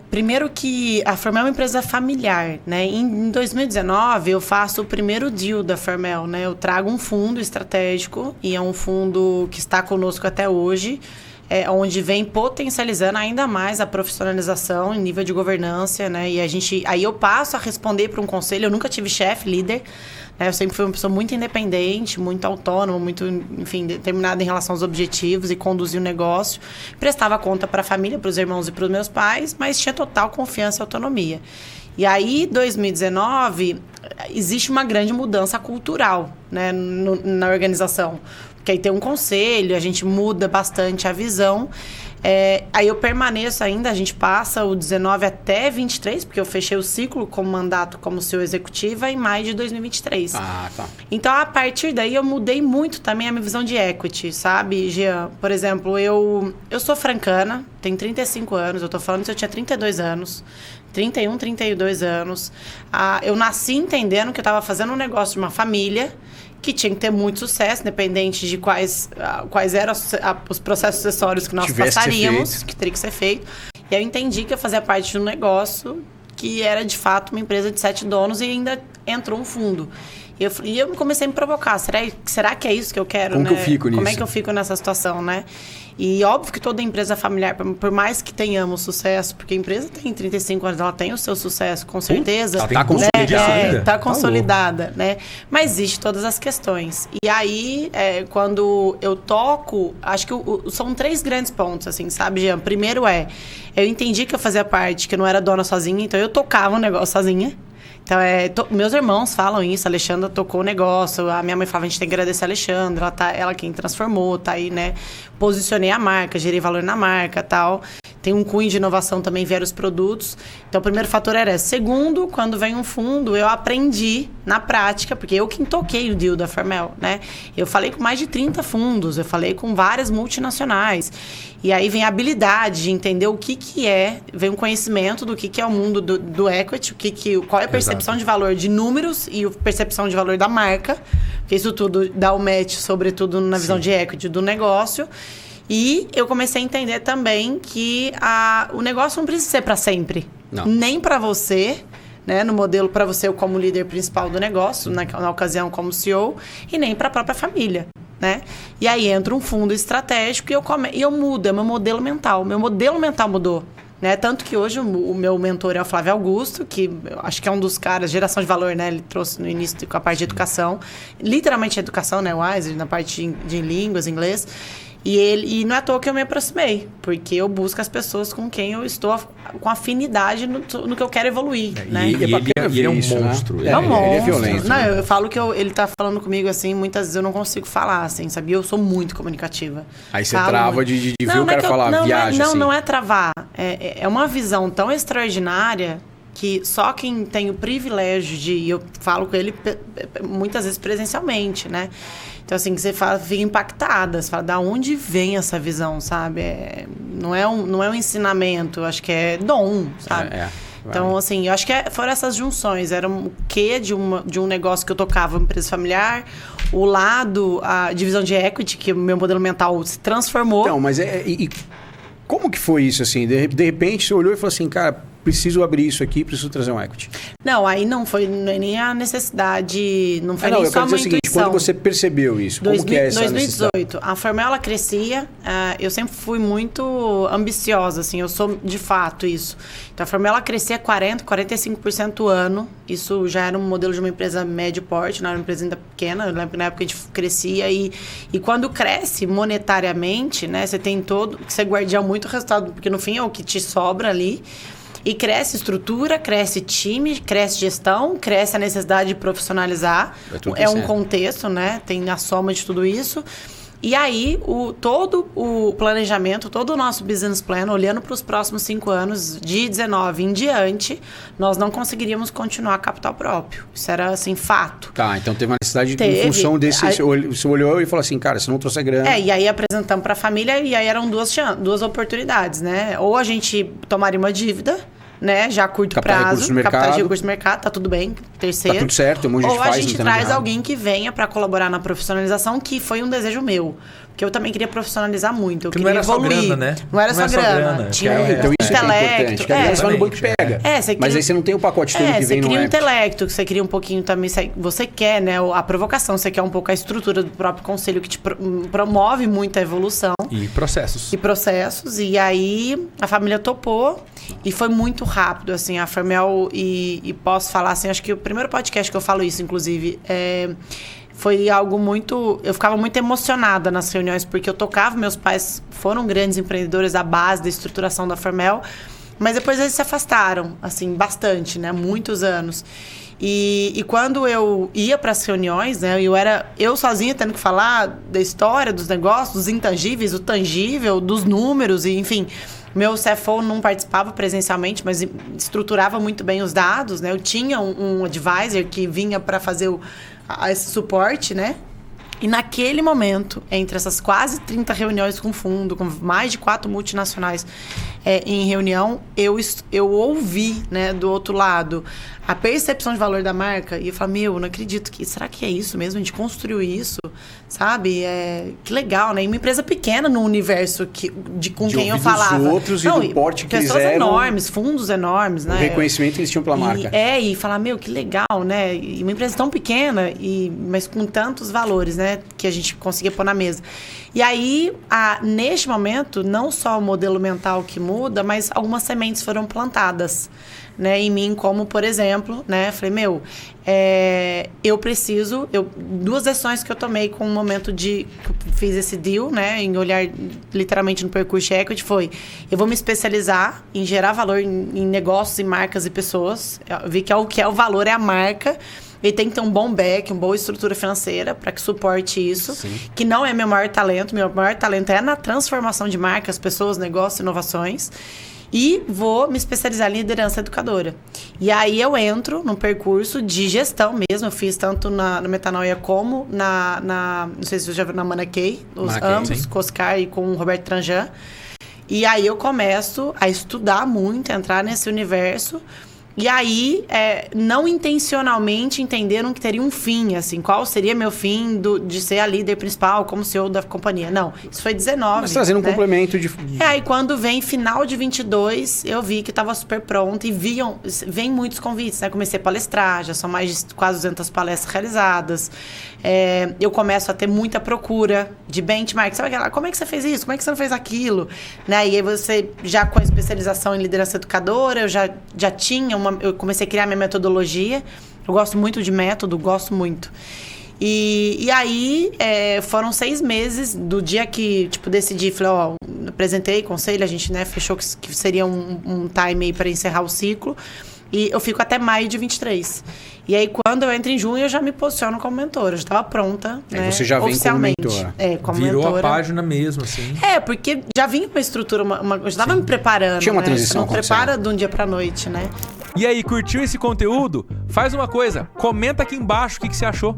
Primeiro que a Formel é uma empresa familiar, né? Em 2019, eu faço o primeiro deal da Formel, né? Eu trago um fundo estratégico e é um fundo que está conosco até hoje, onde vem potencializando ainda mais a profissionalização em nível de governança, né? E aí eu passo a responder para um conselho. Eu nunca tive chefe, líder, né? Eu sempre fui uma pessoa muito independente, muito autônoma, muito, enfim, determinada em relação aos objetivos e conduzir o negócio. Prestava conta para a família, para os irmãos e para os meus pais, mas tinha total confiança e autonomia. E aí, 2019, existe uma grande mudança cultural, né, na organização. Porque aí tem um conselho, a gente muda bastante a visão. Aí eu permaneço ainda, a gente passa o 19 até 23, porque eu fechei o ciclo como mandato como CEO executiva em maio de 2023. Ah, tá. Então, a partir daí, eu mudei muito também a minha visão de equity, sabe, Jean? Por exemplo, eu sou francana, tenho 35 anos, eu tô falando que eu tinha 32 anos, 31, 32 anos. Eu nasci entendendo que eu estava fazendo um negócio de uma família que tinha que ter muito sucesso, independente de quais eram os processos sucessórios que nós passaríamos, que teria que ser feito. E aí eu entendi que eu fazia parte de um negócio que era, de fato, uma empresa de 7 donos e ainda entrou um fundo. E eu comecei a me provocar. Será que é isso que eu quero? Como que eu fico nisso? Como é que eu fico nessa situação, né? E óbvio que toda empresa familiar, por mais que tenhamos sucesso, porque a empresa tem 35 anos, ela tem o seu sucesso, com certeza. Ela está consolidada. Está consolidada, né? Mas existe todas as questões. E aí, quando eu toco, acho que são 3 grandes pontos, assim, sabe, Jean? Primeiro eu entendi que eu fazia parte, que eu não era dona sozinha, então eu tocava o negócio sozinha. Então, meus irmãos falam isso, a Alexandra tocou o negócio, a minha mãe falava, a gente tem que agradecer a Alexandra, ela quem transformou, tá aí, né? Posicionei a marca, gerei valor na marca, tal. Tem um cunho de inovação também, vieram os produtos. Então, o primeiro fator era esse. Segundo, quando vem um fundo, eu aprendi na prática, porque eu quem toquei o deal da Formel, né? Eu falei com mais de 30 fundos, eu falei com várias multinacionais. E aí vem a habilidade de entender o que é, vem um conhecimento do que é o mundo do equity, qual é a percepção de valor de números e a percepção de valor da marca, porque isso tudo dá o match, sobretudo na visão de equity do negócio. E eu comecei a entender também que o negócio não precisa ser para sempre, nem para você, né, no modelo para você como líder principal do negócio, na ocasião como CEO, e nem para a própria família. Né? E aí entra um fundo estratégico e eu mudo, é meu modelo mental. Meu modelo mental mudou. Né? Tanto que hoje o meu mentor é o Flávio Augusto, que eu acho que é um dos caras, geração de valor, né? Ele trouxe no início com a parte de educação, literalmente a educação, né? O Wise, na parte de línguas, inglês. E não é à toa que eu me aproximei, porque eu busco as pessoas com quem eu estou com afinidade no que eu quero evoluir. Né? E ele é um monstro. Né? É um monstro. Ele é violento. Não, eu falo que ele tá falando comigo assim, muitas vezes eu não consigo falar, assim, sabia? Eu sou muito comunicativa. Aí você trava de ver o cara falar, viagem assim. Não é travar. É uma visão tão extraordinária que só quem tem o privilégio de... Eu falo com ele muitas vezes presencialmente, né? Então, assim, que você fica impactada. Você fala, da onde vem essa visão, sabe? Não é um ensinamento, eu acho que é dom, sabe? Então, assim, eu acho que foram essas junções. Era o quê de um negócio que eu tocava, uma empresa familiar, o lado, a divisão de equity, que o meu modelo mental se transformou. Não, mas como que foi isso, assim? De repente, você olhou e falou assim, cara, preciso abrir isso aqui, preciso trazer um equity. Não, aí não foi nem a necessidade, não foi nem só uma intuição. Quando você percebeu isso, como que é essa 2018, a Formel, ela crescia, eu sempre fui muito ambiciosa, assim, eu sou de fato isso. Então, a Formel, ela crescia 45% ano, isso já era um modelo de uma empresa médio porte, não era uma empresa ainda pequena, eu lembro que na época a gente crescia e quando cresce monetariamente, né, você tem você guardia muito o resultado, porque no fim é o que te sobra ali. E cresce estrutura, cresce time, cresce gestão, cresce a necessidade de profissionalizar. É um contexto, né? Tem a soma de tudo isso. E aí, todo o planejamento, todo o nosso business plan, olhando para os próximos 5 anos, de 19 em diante, nós não conseguiríamos continuar capital próprio. Isso era, assim, fato. Tá, então teve uma necessidade em função desse... Você olhou e falou assim, cara, se não trouxer grana... E aí apresentamos para a família e aí eram duas oportunidades, né? Ou a gente tomaria uma dívida, né? Já a curto prazo, captar recursos no mercado, tá tudo bem. Terceiro. Tá tudo certo, tem um monte de gente Ou faz, a gente traz alguém que venha para colaborar na profissionalização, que foi um desejo meu. Porque eu também queria profissionalizar muito. Eu Porque queria não era só evoluir. grana, né? Não era só grana. Tinha então isso é intelecto. importante. Que aliás, vai no banco e pega. Mas aí você não tem o pacote todo que vem no Você cria um app. intelecto, que você cria um pouquinho também. Você quer, né? A provocação, você quer um pouco a estrutura do próprio conselho, que te promove muito a evolução. E processos. E aí a família topou e foi muito rápido, assim, a Fermel. E posso falar assim, acho que o primeiro podcast que eu falo isso, inclusive, foi algo muito... Eu ficava muito emocionada nas reuniões, porque eu tocava, meus pais foram grandes empreendedores da base, da estruturação da Fermel, mas depois eles se afastaram, assim, bastante, né? Muitos anos. E quando eu ia para as reuniões, né? Eu sozinha tendo que falar da história, dos negócios, dos intangíveis, o tangível, dos números, e enfim... Meu CFO não participava presencialmente, mas estruturava muito bem os dados, né? Eu tinha um advisor que vinha para fazer esse suporte, né? E naquele momento, entre essas quase 30 reuniões com fundo, com mais de 4 multinacionais em reunião, eu ouvi, né, do outro lado a percepção de valor da marca e eu falei, não acredito será que é isso mesmo? A gente construiu isso, sabe? Que legal, né? E uma empresa pequena no universo com quem eu falava. Dos outros e do porte que eles eram. Pessoas enormes, fundos enormes, né? O reconhecimento que eles tinham pela marca. E falar, que legal, né? E uma empresa tão pequena, mas com tantos valores, né? Que a gente conseguia pôr na mesa. E aí, neste momento, não só o modelo mental que muda, mas algumas sementes foram plantadas, né, em mim, como, por exemplo, né, falei, eu preciso... duas decisões que eu tomei com o momento que eu fiz esse deal, né, em olhar literalmente no percurso equity, foi, eu vou me especializar em gerar valor em negócios, em marcas e pessoas. Eu vi que o valor é a marca. Ele tem que ter um bom back, uma boa estrutura financeira para que suporte isso. Sim. Que não é meu maior talento. Meu maior talento é na transformação de marcas, pessoas, negócios, inovações. E vou me especializar em liderança educadora. E aí eu entro num percurso de gestão mesmo. Eu fiz tanto no Metanoia como não sei se você já viu na Manakey, ambos, com o Oscar e com o Roberto Tranjan. E aí eu começo a estudar muito, a entrar nesse universo. E aí, não intencionalmente entenderam que teria um fim, assim, qual seria meu fim de ser a líder principal, como CEO da companhia. Não, isso foi 19. Mas trazendo um complemento de... Aí quando vem final de 22, eu vi que estava super pronta e vem muitos convites, né? Comecei a palestrar, já são mais de quase 200 palestras realizadas. Eu começo a ter muita procura de benchmark. Sabe aquela, como é que você fez isso? Como é que você não fez aquilo? Né? E aí você, já com a especialização em liderança educadora, eu já tinha eu comecei a criar minha metodologia. Eu gosto muito de método, gosto muito. E aí, foram 6 meses do dia que, decidi, falei, apresentei conselho, a gente, né, fechou que seria um time aí para encerrar o ciclo. E eu fico até maio de 23. E aí, quando eu entro em junho, eu já me posiciono como mentora. Eu já estava pronta, né, você já vem como mentora. Como virou mentora. A página mesmo, assim. Porque já vinha uma estrutura, eu já estava me preparando. Tinha uma transição não prepara de um dia pra noite, né? E aí, curtiu esse conteúdo? Faz uma coisa, comenta aqui embaixo o que você achou.